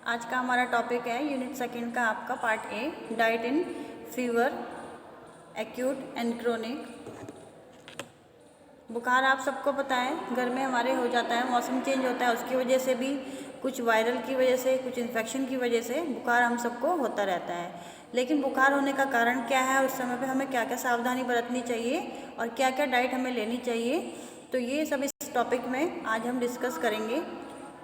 आज का हमारा टॉपिक है यूनिट सेकंड का आपका part A, diet in fever acute and chronic. बुखार आप सबको पता है घर में हमारे हो जाता है, मौसम चेंज होता है उसकी वजह से भी, कुछ वायरल की वजह से, कुछ इन्फेक्शन की वजह से बुखार हम सबको होता रहता है। लेकिन बुखार होने का कारण क्या है, उस समय पे हमें क्या क्या सावधानी बरतनी चाहिए और क्या क्या डाइट हमें लेनी चाहिए, तो ये सब इस टॉपिक में आज हम डिस्कस करेंगे।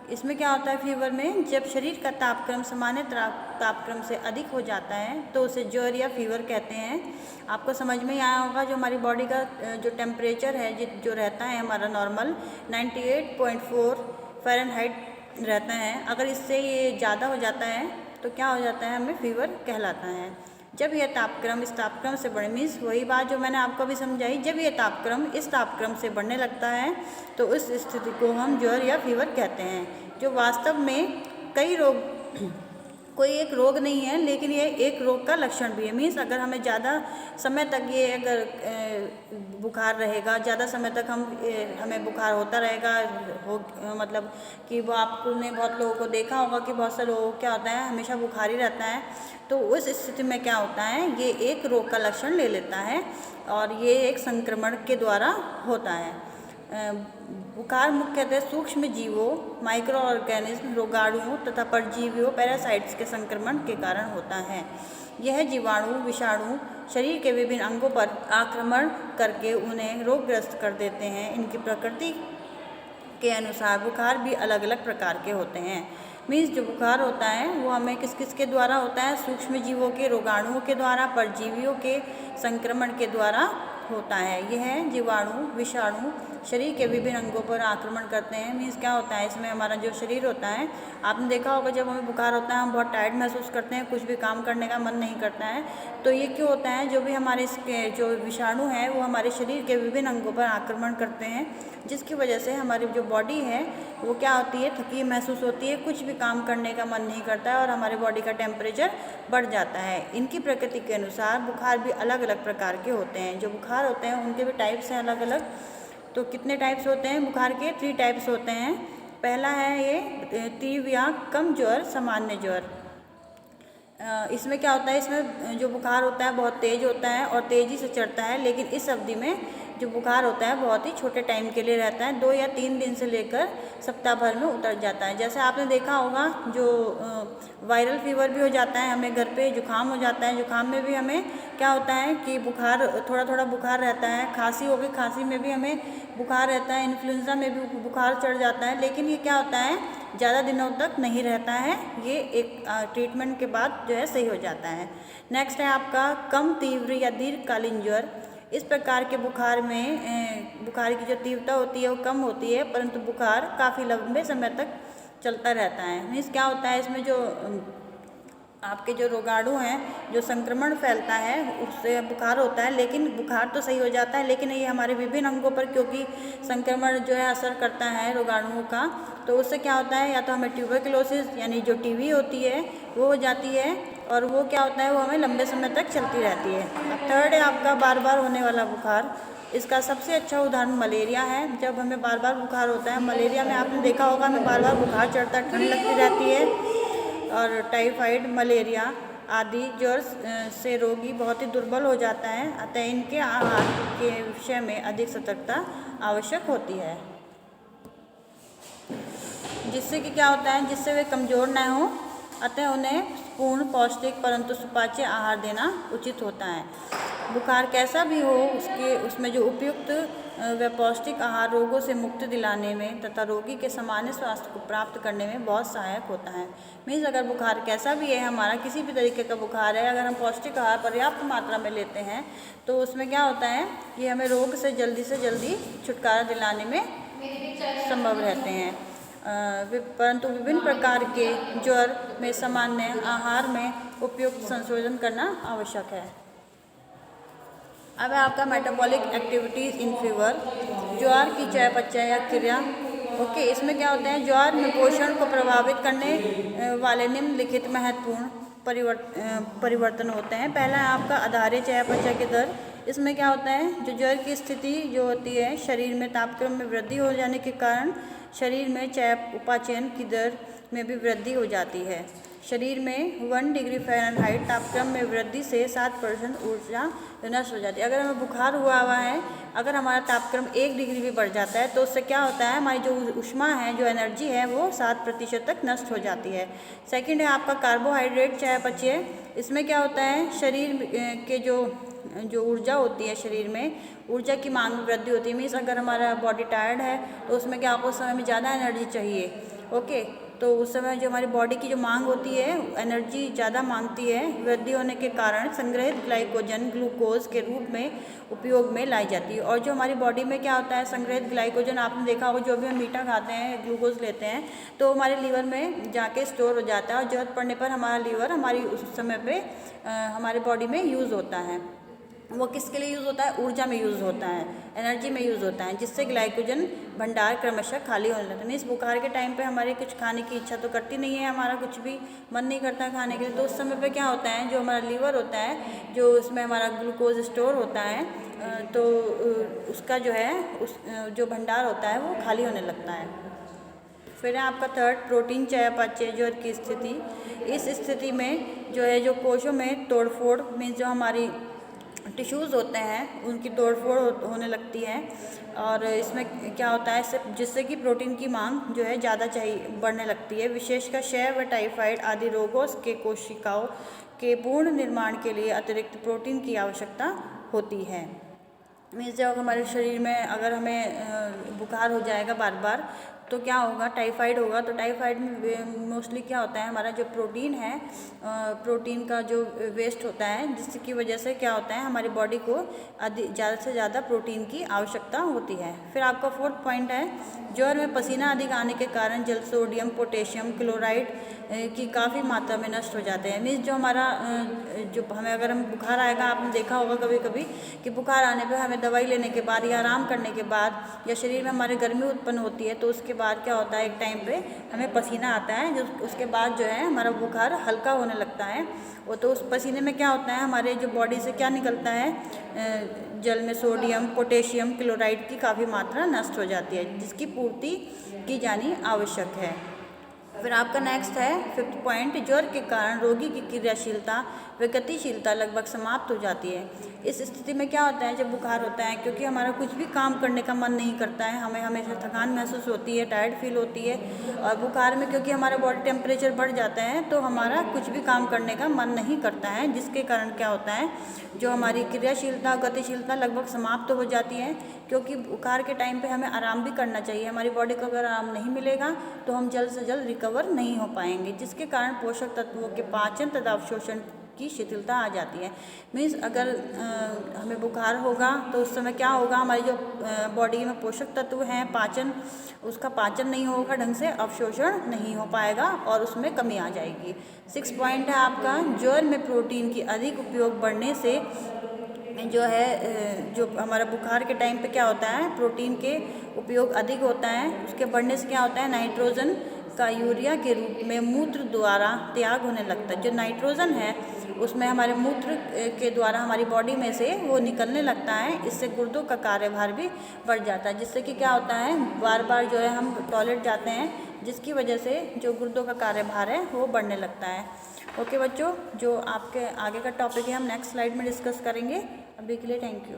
इसमें क्या होता है, फीवर में जब शरीर का तापक्रम सामान्य तापक्रम से अधिक हो जाता है तो उसे ज्वर या फीवर कहते हैं। आपको समझ में ही आया होगा, जो हमारी बॉडी का जो टेम्परेचर है जो रहता है हमारा नॉर्मल 98.4 फ़ारेनहाइट रहता है। अगर इससे ये ज़्यादा हो जाता है तो क्या हो जाता है, हमें फीवर कहलाता है। जब यह तापक्रम इस तापक्रम से बढ़े, मीन्स वही बात जो मैंने आपको भी समझाई, जब यह तापक्रम इस तापक्रम से बढ़ने लगता है तो उस स्थिति को हम ज्वर या फीवर कहते हैं, जो वास्तव में कई रोग कोई एक रोग नहीं है, लेकिन ये एक रोग का लक्षण भी है। मीन्स अगर हमें ज़्यादा समय तक ये अगर बुखार रहेगा, ज़्यादा समय तक हमें बुखार होता रहेगा, मतलब कि वो आपने बहुत लोगों को देखा होगा कि बहुत से लोगों को क्या होता है, हमेशा बुखार ही रहता है। तो उस स्थिति में क्या होता है, ये एक रोग का लक्षण ले लेता है और ये एक संक्रमण के द्वारा होता है। बुखार मुख्यतः सूक्ष्म जीवों, माइक्रो ऑर्गेनिज्म, रोगाणुओं तथा परजीवियों, पैरासाइट्स के संक्रमण के कारण होता है। यह जीवाणु विषाणु शरीर के विभिन्न अंगों पर आक्रमण करके उन्हें रोगग्रस्त कर देते हैं। इनकी प्रकृति के अनुसार बुखार भी अलग अलग प्रकार के होते हैं। मीन्स जो बुखार होता है वो हमें किस किस के द्वारा होता है, सूक्ष्म जीवों के, रोगाणुओं के द्वारा, परजीवियों के संक्रमण के द्वारा होता है। यह जीवाणु विषाणु शरीर के विभिन्न अंगों पर आक्रमण करते हैं। मीन्स क्या होता है, इसमें हमारा जो शरीर होता है, आपने देखा होगा जब हमें बुखार होता है हम बहुत टायर्ड महसूस करते हैं, कुछ भी काम करने का मन नहीं करता है। तो ये क्यों होता है, जो भी हमारे इसके जो विषाणु हैं वो हमारे शरीर के विभिन्न अंगों पर आक्रमण करते हैं, जिसकी वजह से हमारी जो बॉडी है वो क्या होती है, थकी महसूस होती है, कुछ भी काम करने का मन नहीं करता है और हमारे बॉडी का टेम्परेचर बढ़ जाता है। इनकी प्रकृति के अनुसार बुखार भी अलग अलग प्रकार के होते हैं। जो बुखार होते हैं उनके भी टाइप्स हैं अलग अलग। तो कितने टाइप्स होते हैं बुखार के? 3 टाइप्स होते हैं। पहला है ये तीव्र या कम ज्वर, सामान्य ज्वर। इसमें क्या होता है, इसमें जो बुखार होता है बहुत तेज़ होता है और तेज़ी से चढ़ता है, लेकिन इस अवधि में जो बुखार होता है बहुत ही छोटे टाइम के लिए रहता है, 2 या 3 दिन से लेकर सप्ताह भर में उतर जाता है। जैसे आपने देखा होगा जो वायरल फीवर भी हो जाता है, हमें घर पे जुकाम हो जाता है, जुकाम में भी हमें क्या होता है कि बुखार, थोड़ा थोड़ा बुखार रहता है, खांसी हो गई, खांसी में भी हमें बुखार रहता है, इन्फ्लुएंजा में भी बुखार चढ़ जाता है, लेकिन ये क्या होता है, ज़्यादा दिनों तक नहीं रहता है, ये एक ट्रीटमेंट के बाद जो है सही हो जाता है। नेक्स्ट है आपका कम तीव्र या दीर्घकालीन ज्वर। इस प्रकार के बुखार में बुखार की जो तीव्रता होती है वो कम होती है, परंतु बुखार काफ़ी लंबे समय तक चलता रहता है। मीन्स क्या होता है, इसमें जो आपके जो रोगाणु हैं, जो संक्रमण फैलता है उससे बुखार होता है, लेकिन बुखार तो सही हो जाता है, लेकिन ये हमारे विभिन्न अंगों पर क्योंकि संक्रमण जो है असर करता है रोगाणुओं का, तो उससे क्या होता है, या तो हमें ट्यूबरकुलोसिस यानी जो टीबी होती है वो हो जाती है, और वो क्या होता है, वो हमें लंबे समय तक चलती रहती है। अब थर्ड है आपका बार बार होने वाला बुखार। इसका सबसे अच्छा उदाहरण मलेरिया है। जब हमें बार बार बुखार होता है, मलेरिया में आपने देखा होगा हमें बार बार बुखार चढ़ता है, ठंड लगती रहती है, और टाइफाइड, मलेरिया आदि ज्वर से रोगी बहुत ही दुर्बल हो जाता है। अतः इनके आहार के विषय में अधिक सतर्कता आवश्यक होती है, जिससे कि क्या होता है, जिससे वे कमज़ोर न हो। अतः उन्हें पूर्ण पौष्टिक परंतु सुपाच्य आहार देना उचित होता है। बुखार कैसा भी हो, उसमें जो उपयुक्त व पौष्टिक आहार रोगों से मुक्ति दिलाने में तथा रोगी के सामान्य स्वास्थ्य को प्राप्त करने में बहुत सहायक होता है। मीन्स अगर बुखार कैसा भी है, हमारा किसी भी तरीके का बुखार है, अगर हम पौष्टिक आहार पर्याप्त मात्रा में लेते हैं तो उसमें क्या होता है, ये हमें रोग से जल्दी छुटकारा दिलाने में संभव रहते हैं। परंतु विभिन्न प्रकार के ज्वर में सामान्य आहार में उपयुक्त संशोधन करना आवश्यक है। अब है आपका मेटाबॉलिक एक्टिविटीज़ इन फीवर, ज्वार की चयापचय या क्रिया। ओके, इसमें क्या होता है, ज्वार में पोषण को प्रभावित करने वाले निम्नलिखित महत्वपूर्ण परिवर्तन होते हैं। पहला है आपका आधारीय चयापचय की दर। इसमें क्या होता है, जो ज्वर की स्थिति जो होती है, शरीर में तापक्रम में वृद्धि हो जाने के कारण शरीर में उपाचयन की दर में भी वृद्धि हो जाती है। शरीर में 1 डिग्री फ़ारेनहाइट तापक्रम में वृद्धि से 7% ऊर्जा नष्ट हो जाती है। अगर हमें बुखार हुआ है, अगर हमारा तापक्रम 1 डिग्री भी बढ़ जाता है तो उससे क्या होता है, हमारी जो ऊष्मा है, जो एनर्जी है, वो 7% तक नष्ट हो जाती है। सेकंड है आपका कार्बोहाइड्रेट चयापचय। इसमें क्या होता है, शरीर के जो ऊर्जा होती है, शरीर में ऊर्जा की मांग में वृद्धि होती है। मीन्स अगर हमारा बॉडी टायर्ड है तो उसमें क्या आपको उस समय में ज़्यादा एनर्जी चाहिए। ओके, तो उस समय जो हमारी बॉडी की जो मांग होती है, एनर्जी ज़्यादा मांगती है। वृद्धि होने के कारण संग्रहित ग्लाइकोजन ग्लूकोज के रूप में उपयोग में लाई जाती है। और जो हमारी बॉडी में क्या होता है, संग्रहित ग्लाइकोजन, आपने देखा होगा जो भी हम मीठा खाते हैं, ग्लूकोज लेते हैं, तो हमारे लीवर में जाके स्टोर हो जाता है और ज़रूरत पड़ने पर हमारा लीवर हमारी उस समय पे हमारे बॉडी में यूज़ होता है। वो किसके लिए यूज़ होता है, ऊर्जा में यूज़ होता है, एनर्जी में यूज़ होता है, जिससे ग्लाइकोजन भंडार क्रमशः खाली होने लगता है। इस बुखार के टाइम पे हमारे कुछ खाने की इच्छा तो करती नहीं है, हमारा कुछ भी मन नहीं करता खाने के लिए। तो उस समय पे क्या होता है, जो हमारा लीवर होता है, जो उसमें हमारा ग्लूकोज स्टोर होता है, तो उसका जो है जो भंडार होता है वो खाली होने लगता है। फिर है आपका थर्ड, प्रोटीन चयापचय जो की स्थिति। इस स्थिति में जो है, जो कोशों में तोड़फोड़, मीन्स जो हमारी टिश्यूज़ होते हैं उनकी तोड़फोड़ होने लगती है। और इसमें क्या होता है, जिससे कि प्रोटीन की मांग जो है ज़्यादा बढ़ने लगती है। विशेषकर क्षय व टाइफाइड आदि रोगों के कोशिकाओं के पूर्ण निर्माण के लिए अतिरिक्त प्रोटीन की आवश्यकता होती है। मीन्स जब हमारे शरीर में अगर हमें बुखार हो जाएगा बार बार, तो क्या होगा, टाइफाइड होगा। तो टाइफाइड में मोस्टली क्या होता है, हमारा जो प्रोटीन है, प्रोटीन का जो वेस्ट होता है, जिसकी वजह से क्या होता है, हमारी बॉडी को ज़्यादा से ज़्यादा प्रोटीन की आवश्यकता होती है। फिर आपका फोर्थ पॉइंट है, ज्वर में पसीना अधिक आने के कारण जल, सोडियम, पोटेशियम क्लोराइड की काफ़ी मात्रा में नष्ट हो जाते हैं। मीन्स जो हमारा जो हमें अगर हम बुखार आएगा, आपने देखा होगा कभी कभी कि बुखार आने पे हमें दवाई लेने के बाद या आराम करने के बाद या शरीर में हमारे गर्मी उत्पन्न होती है, तो उसके बाद क्या होता है, एक टाइम पे हमें पसीना आता है, जो उसके बाद जो है हमारा बुखार हल्का होने लगता है। वो तो उस पसीने में क्या होता है, हमारे जो बॉडी से क्या निकलता है, जल में सोडियम, पोटेशियम क्लोराइड की काफ़ी मात्रा नष्ट हो जाती है, जिसकी पूर्ति की जानी आवश्यक है। फिर आपका नेक्स्ट है फिफ्थ पॉइंट, ज्वर के कारण रोगी की क्रियाशीलता व गतिशीलता लगभग समाप्त हो जाती है। इस स्थिति में क्या होता है, जब बुखार होता है, क्योंकि हमारा कुछ भी काम करने का मन नहीं करता है, हमें हमेशा थकान महसूस होती है, टायर्ड फील होती है। और बुखार में क्योंकि हमारा बॉडी टेम्परेचर बढ़ जाता है, तो हमारा कुछ भी काम करने का मन नहीं करता है, जिसके कारण क्या होता है, जो हमारी क्रियाशीलता गतिशीलता लगभग समाप्त हो जाती है। क्योंकि बुखार के टाइम पे हमें आराम भी करना चाहिए। हमारी बॉडी को अगर आराम नहीं मिलेगा तो हम जल्द से जल्द रिकवर नहीं हो पाएंगे, जिसके कारण पोषक तत्वों के पाचन तथा अवशोषण की शिथिलता आ जाती है। मीन्स अगर हमें बुखार होगा तो उस समय क्या होगा, हमारी जो बॉडी में पोषक तत्व हैं, उसका पाचन नहीं होगा ढंग से, अवशोषण नहीं हो पाएगा और उसमें कमी आ जाएगी। 6 पॉइंट है आपका, ज्वर में प्रोटीन की अधिक उपयोग बढ़ने से जो है, जो हमारा बुखार के टाइम पे क्या होता है, प्रोटीन के उपयोग अधिक होता है, उसके बढ़ने से क्या होता है, नाइट्रोजन का यूरिया के रूप में मूत्र द्वारा त्याग होने लगता है। जो नाइट्रोजन है उसमें हमारे मूत्र के द्वारा हमारी बॉडी में से वो निकलने लगता है। इससे गुर्दों का कार्यभार भी बढ़ जाता है, जिससे कि क्या होता है, बार बार जो है हम टॉयलेट जाते हैं, जिसकी वजह से जो गुर्दों का कार्यभार है वो बढ़ने लगता है। ओके बच्चों, जो आपके आगे का टॉपिक है हम नेक्स्ट स्लाइड में डिस्कस करेंगे। अभी के लिए थैंक यू।